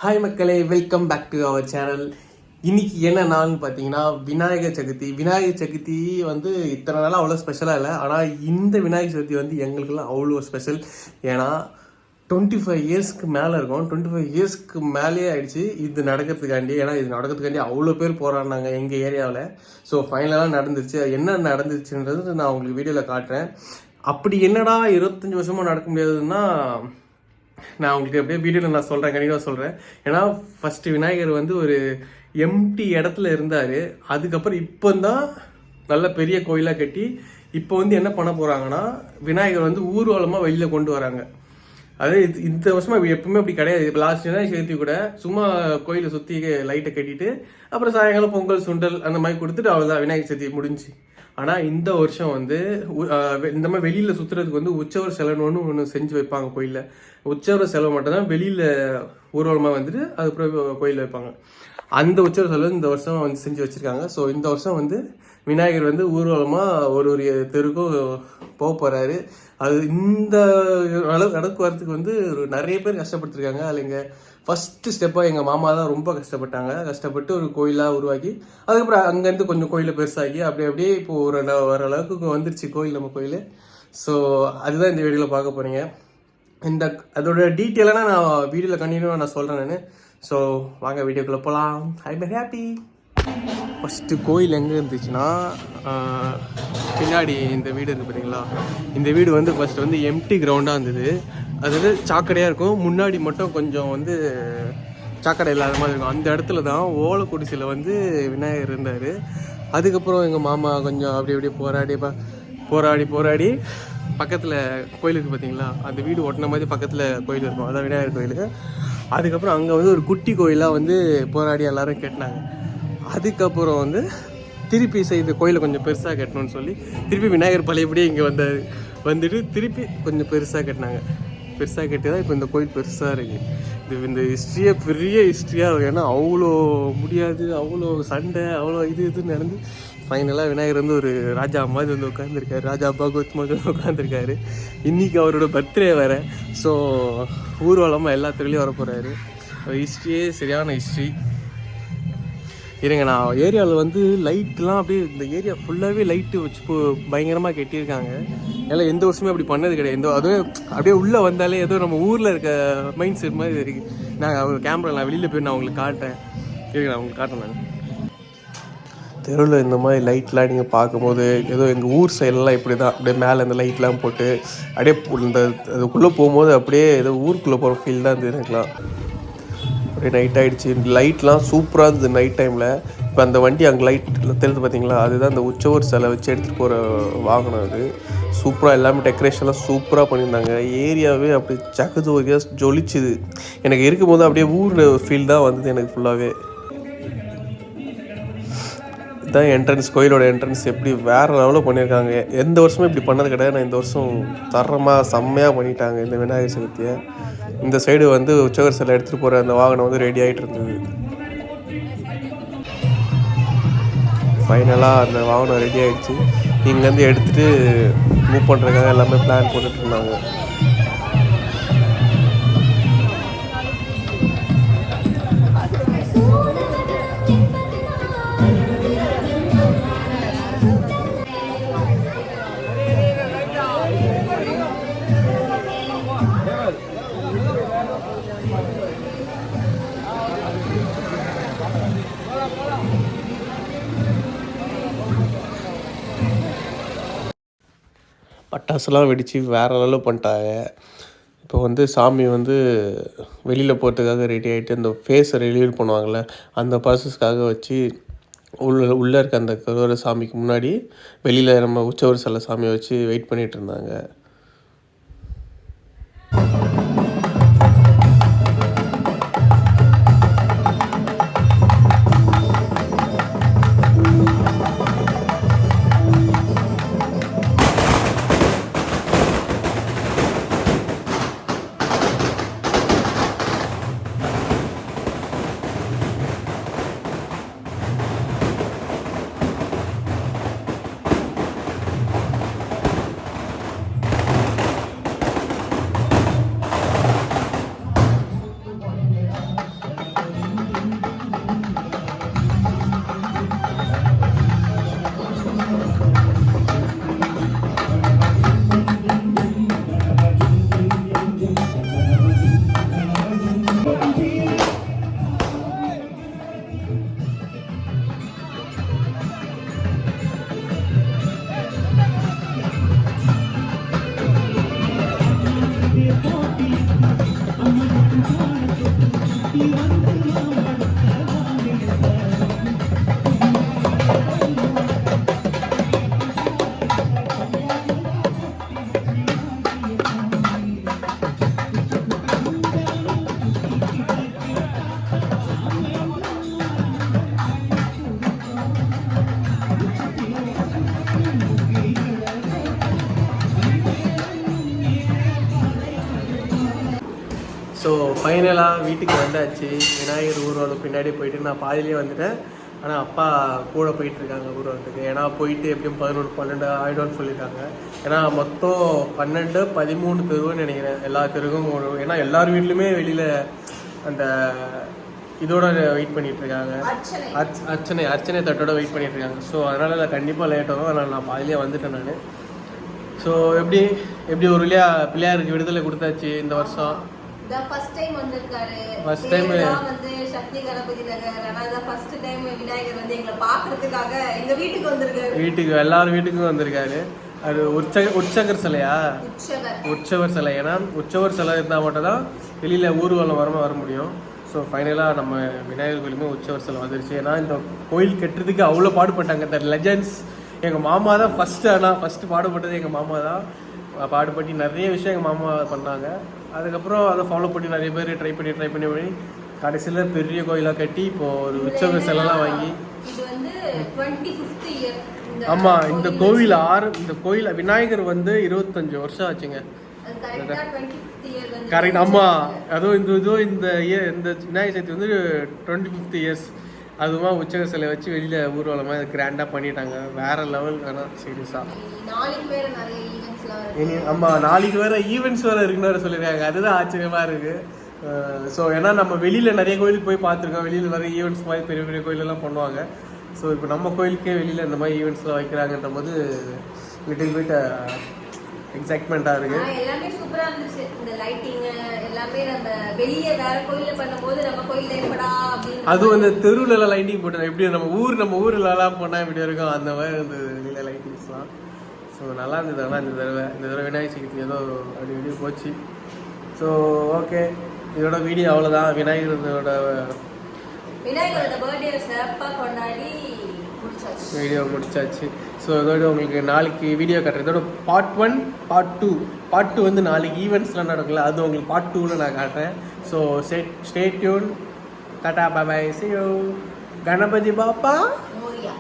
Hi மக்களே, welcome back to our channel. இன்னைக்கு என்ன நாள்னு பார்த்தீங்கன்னா விநாயகர் சதுர்த்தி. விநாயகர் சதுர்த்தி வந்து இத்தனை நாளாக அவ்வளோ ஸ்பெஷலாக இல்லை, ஆனால் இந்த விநாயகர் சதுர்த்தி வந்து எங்களுக்கெல்லாம் அவ்வளோ ஸ்பெஷல். ஏன்னா 25 இயர்ஸ்க்கு மேலே இருக்கும். 25 இயர்ஸ்க்கு மேலேயே ஆயிடுச்சு இது நடக்கிறதுக்காண்டி. ஏன்னா இது நடக்கிறதுக்காண்டி அவ்வளோ பேர் போராடினாங்க எங்கள் ஏரியாவில். ஸோ ஃபைனலாக நடந்துருச்சு. என்ன நடந்துச்சுன்றது நான் உங்களுக்கு வீடியோவில் காட்டுறேன். அப்படி என்னடா 25 வருஷமாக நடக்க முடியாதுன்னா நான் உங்களுக்கு அப்படியே வீடியோவில் நான் சொல்கிறேன், கண்டிப்பாக சொல்கிறேன். ஏன்னா ஃபஸ்ட்டு விநாயகர் வந்து ஒரு எம்டி இடத்துல இருந்தார். அதுக்கப்புறம் இப்போ தான் நல்ல பெரிய கோயிலாக கட்டி இப்போ வந்து என்ன பண்ண போகிறாங்கன்னா விநாயகர் வந்து ஊர்வலமாக வெளியில் கொண்டு வராங்க. அதே இந்த வருஷமாக எப்பவுமே அப்படி கிடையாது. இப்போ லாஸ்ட் விநாயகர் சதுர்த்தி கூட சும்மா கோயிலை சுற்றி லைட்டை கட்டிட்டு அப்புறம் சாயங்காலம் பொங்கல் சுண்டல் அந்த மாதிரி கொடுத்துட்டு அவ்வளோதான் விநாயகர் சதுர்த்தி முடிஞ்சு. ஆனால் இந்த வருஷம் வந்து இந்த மாதிரி வெளியில் சுற்றுறதுக்கு வந்து உற்சவர் செலவுன்னு ஒன்று செஞ்சு வைப்பாங்க கோயிலில். உற்சவர் செலவு மட்டும்தான் வெளியில் ஊர்வலமாக வந்துட்டு அதுக்கப்புறம் கோயிலில் வைப்பாங்க. அந்த உற்சவர் செலவு இந்த வருஷம் வந்து செஞ்சு வச்சுருக்காங்க. ஸோ இந்த வருஷம் வந்து விநாயகர் வந்து ஊர்வலமாக ஒரு தெருக்கும் போக போகிறாரு. அது இந்த அளவு நடக்கு வரத்துக்கு வந்து நிறைய பேர் கஷ்டப்பட்டுருக்காங்க. அதில் இங்கே ஃபஸ்ட்டு ஸ்டெப்பாக எங்கள் மாமா தான் ரொம்ப கஷ்டப்பட்டு ஒரு கோயிலாக உருவாக்கி அதுக்கப்புறம் அங்கேருந்து கொஞ்சம் கோயிலை பெருசாகி அப்படியே இப்போ வர அளவுக்கு வந்துருச்சு கோயில், நம்ம கோயில். ஸோ அதுதான் இந்த வீடியோவில் பார்க்க போகிறீங்க. அதோட டீட்டெயிலான நான் வீடியோவில் கண்டினியூவாக நான் சொல்கிறேன் நான். ஸோ வாங்க வீடியோக்குள்ளே போகலாம். I am very happy. First கோயில் எங்கே இருந்துச்சுன்னா பின்னாடி இந்த வீடு இருக்குது பார்த்தீங்களா. இந்த வீடு வந்து ஃபஸ்ட்டு வந்து எம்டி கிரவுண்டாக இருந்தது. அதாவது சாக்கடையாக இருக்கும். முன்னாடி மட்டும் கொஞ்சம் வந்து சாக்கடை இல்லாத மாதிரி இருக்கும். அந்த இடத்துல தான் ஓலக்குடிசில் வந்து விநாயகர் இருந்தார். அதுக்கப்புறம் எங்கள் மாமா கொஞ்சம் அப்படியே போராடி பக்கத்தில் கோயிலுக்கு பார்த்தீங்களா, அந்த வீடு ஒட்டின மாதிரி பக்கத்தில் கோயில் இருக்கும், அதான் விநாயகர் கோயிலுக்கு. அதுக்கப்புறம் அங்கே வந்து ஒரு குட்டி கோயிலாக வந்து போராடி எல்லோரும் கேட்டினாங்க. அதுக்கப்புறம் வந்து திருப்பி இந்த கோயிலை கொஞ்சம் பெருசாக கட்டணும்னு சொல்லி திருப்பி விநாயகர் பழையபடியே இங்கே வந்துட்டு திருப்பி கொஞ்சம் பெருசாக கட்டினாங்க. பெருசாக கட்டி தான் இப்போ இந்த கோயில் பெருசாக இருக்குது. இந்த ஹிஸ்ட்ரியே பெரிய ஹிஸ்ட்ரியாக இருக்கும். ஏன்னா அவ்வளோ முடியாது, அவ்வளோ சண்டை, அவ்வளோ இதுன்னு நடந்து ஃபைனலாக விநாயகர் வந்து ஒரு ராஜா மாதிரி வந்து உட்காந்துருக்காரு. ராஜா பகவத் மாதிரி உட்காந்துருக்காரு. இன்றைக்கி அவரோட பர்த்டே வேறு. ஸோ ஊர்வலமாக எல்லா தெருலையும் வர போகிறாரு. ஹிஸ்ட்ரியே சரியான ஹிஸ்ட்ரி. இருங்க, நான் ஏரியாவில் வந்து லைட்லாம் அப்படியே இந்த ஏரியா ஃபுல்லாகவே லைட்டு வச்சு பயங்கரமாக கட்டியிருக்காங்க. எல்லாம் எந்த வருஷமே அப்படி பண்ணது கிடையாது. அதுவும் அப்படியே உள்ளே வந்தாலே ஏதோ நம்ம ஊரில் இருக்க மைண்ட் செட் மாதிரி இருக்குது. அவங்க கேமரா நான் வெளியில் போய் நான் உங்களுக்கு காட்டுறேன். நான் உங்களுக்கு காட்டுறேன். நான் தெருவில் இந்த மாதிரி லைட்லாம் நீங்கள் பார்க்கும்போது ஏதோ எங்கள் ஊர் சைட்லாம் இப்படி தான் அப்படியே மேலே இந்த லைட்லாம் போட்டு அப்படியே இந்த அதுக்குள்ளே போகும்போது அப்படியே ஏதோ ஊருக்குள்ளே போகிற ஃபீல் தான் இருந்தது எனக்குலாம். அப்படியே நைட் ஆகிடுச்சு. லைட்லாம் சூப்பராக இருந்தது நைட் டைமில். இப்போ அந்த வண்டி அங்கே லைட் தெரிஞ்சு பார்த்தீங்களா, அதுதான் அந்த உற்சவர் சிலை வச்சு எடுத்துகிட்டு போகிற வாகனம். அது சூப்பராக எல்லாமே டெக்கரேஷன்லாம் சூப்பராக பண்ணியிருந்தாங்க. ஏரியாவே அப்படி ஜொலிச்சுது. ஜொலிச்சுது. எனக்கு இருக்கும்போது அப்படியே ஊரில் ஃபீல் தான் வந்தது எனக்கு ஃபுல்லாகவே. இதுதான் என்ட்ரன்ஸ், கோயிலோட என்ட்ரன்ஸ். எப்படி வேறு லெவலில் பண்ணியிருக்காங்க. எந்த வருஷமும் இப்படி பண்ணது கிடையாது. நான் இந்த வருஷம் தரமாக செம்மையாக பண்ணிட்டாங்க இந்த விநாயகர் சதுர்த்தியை. இந்த சைடு வந்து உற்சவர் சிலை எடுத்துகிட்டு போகிற அந்த வாகனம் வந்து ரெடி ஆகிட்டு இருந்தது. ஃபைனலாக அந்த வாகனம் ரெடி ஆகிடுச்சு. இங்கேருந்து எடுத்துகிட்டு மூவ் பண்ணுறதுக்காக எல்லாமே பிளான் போட்டுட்டு இருந்தாங்க. பட்டாசுலாம் வெடித்து வேறு லெவலில் பண்ணிட்டாங்க. இப்போ வந்து சாமி வந்து வெளியில் போகிறதுக்காக ரெடி ஆகிட்டு அந்த ஃபேஸை ரிலீவ் பண்ணுவாங்கள்ல, அந்த ப்ராசஸ்க்காக வச்சு உள்ளே இருக்க அந்த கருவறை சாமிக்கு முன்னாடி வெளியில் நம்ம உற்சவர் சிலை சாமியை வச்சு வெயிட் பண்ணிகிட்டு இருந்தாங்க. ஃபைனலாக வீட்டுக்கு வந்தாச்சு. விநாயகர் ஊர்வலம் பின்னாடி போயிட்டு நான் பாதிலேயே வந்துட்டேன். ஆனால் அப்பா கூட போயிட்டுருக்காங்க ஊர்வலத்துக்கு. ஏன்னா போயிட்டு எப்படியும் 11-12 ஆகிடும்னு சொல்லியிருக்காங்க. ஏன்னா மொத்தம் 12-13 தெருவுன்னு நினைக்கிறேன். எல்லா தெருவும் ஏன்னா எல்லார் வீட்லையுமே வெளியில் அந்த இதோட வெயிட் பண்ணிகிட்ருக்காங்க, அர்ச்சனை தட்டோட வெயிட் பண்ணிகிட்ருக்காங்க. ஸோ அதனால் கண்டிப்பாக லேட் ஆகும். அதனால் நான் பாதிலேயே வந்துட்டேன் நான். ஸோ எப்படி ஒரு வழியா பிள்ளையாருக்கு விடுதலை கொடுத்தாச்சு இந்த வருஷம். ஃபர்ஸ்ட் டைம் வந்திருக்காரு. ஃபர்ஸ்ட் டைம் வந்து சக்தி கணபதி நகர். ஆனா ஃபர்ஸ்ட் டைம் விநாயகர் வந்து எங்களை பார்க்கிறதுக்காக எங்க வீட்டுக்கு வந்திருக்காரு. வீட்டுக்கு எல்லாரும் வீட்டுக்கும் வந்திருக்காரு. அது உற்சவர் சிலையா? உற்சவர் சிலை. ஏன்னா உற்சவர் சிலை இருந்தால் மட்டும் தான் வெளியில் ஊர்வலம் வர முடியும். ஸோ ஃபைனலாக நம்ம விநாயகர் கோயிலுமே உற்சவர் சிலை வந்துருச்சு. ஏன்னா இந்த கோயில் கட்டுறதுக்கு அவ்வளோ பாடுபட்டாங்க. இந்த லெஜண்ட்ஸ் எங்கள் மாமா தான் ஃபஸ்ட்டு. ஆனால் ஃபஸ்ட்டு பாடுபட்டது எங்கள் மாமா தான். பாடுபட்டு நிறைய விஷயம் எங்கள் மாமா பண்ணாங்க. அதுக்கப்புறம் அதை ஃபாலோ பண்ணி நிறைய பேர் ட்ரை பண்ணி கடைசியில் பெரிய கோயிலாக கட்டி இப்போது ஒரு உற்சவர் சிலைலாம் வாங்கி. ஆமாம், இந்த கோயில் விநாயகர் வந்து 25 வருஷம் ஆச்சுங்க. கரெக்ட். ஆமாம், அதுவும் இந்த விநாயகர் சதுர்த்தி வந்து 25th இயர்ஸ். அதுமா உற்சவர் சிலை வச்சு வெளியில் ஊர்வலமாக கிராண்டாக பண்ணிட்டாங்க. வேறு லெவல். ஆனால் சீரியஸாக ஆமாம், நாளைக்கு வேறு ஈவெண்ட்ஸ் வேறு இருக்குன்னு வேறு சொல்லியிருக்காங்க. அதுதான் ஆச்சரியமாக இருக்குது. ஸோ ஏன்னா நம்ம வெளியில் நிறைய கோயிலுக்கு போய் பார்த்துருக்கோம். வெளியில் நிறைய ஈவெண்ட்ஸ் மாதிரி பெரிய பெரிய கோயிலெல்லாம் பண்ணுவாங்க. ஸோ இப்போ நம்ம கோயிலுக்கே வெளியில் இந்த மாதிரி ஈவெண்ட்ஸ்லாம் வைக்கிறாங்கன்ற போது லிட்டில் பிட் எக்ஸைட்மெண்ட்டாக இருக்குது. எல்லாமே சூப்பராக இருந்துச்சு. இந்த லைட்டிங் எல்லாமே நம்ம வெளியே வேற கோயிலில் பண்ணும்போது நம்ம கோயிலில் எப்படா அப்படின்னு அதுவும் இந்த தெருவுலலாம் லைட்டிங் போட்டோம். எப்படி நம்ம ஊர்லலாம் போனால் இப்படி இருக்கும் அந்த மாதிரி இருந்தது வெளியில் லைட்டிங்ஸ்லாம். ஸோ நல்லா இருந்தது. ஆனால் இந்த தடவை விநாயகர் சதுர்த்தி ஏதோ அப்படி போச்சு. ஸோ ஓகே, இதோட வீடியோ அவ்வளோதான். விநாயகரோட பர்த்டே சிறப்பாக கொண்டாடி வீடியோ முடிச்சாச்சு. ஸோ இதோட உங்களுக்கு நாளைக்கு வீடியோ காட்டுறேன். இதோட பார்ட் 1 பார்ட் 2. பார்ட் 2 வந்து நாளைக்கு ஈவெண்ட்ஸ்லாம் நடக்கல, அது உங்களுக்கு பார்ட் 2ல நான் காட்டுறேன். So stay tuned. Tata, bye bye, see you. Ganapati Bappa Moriah.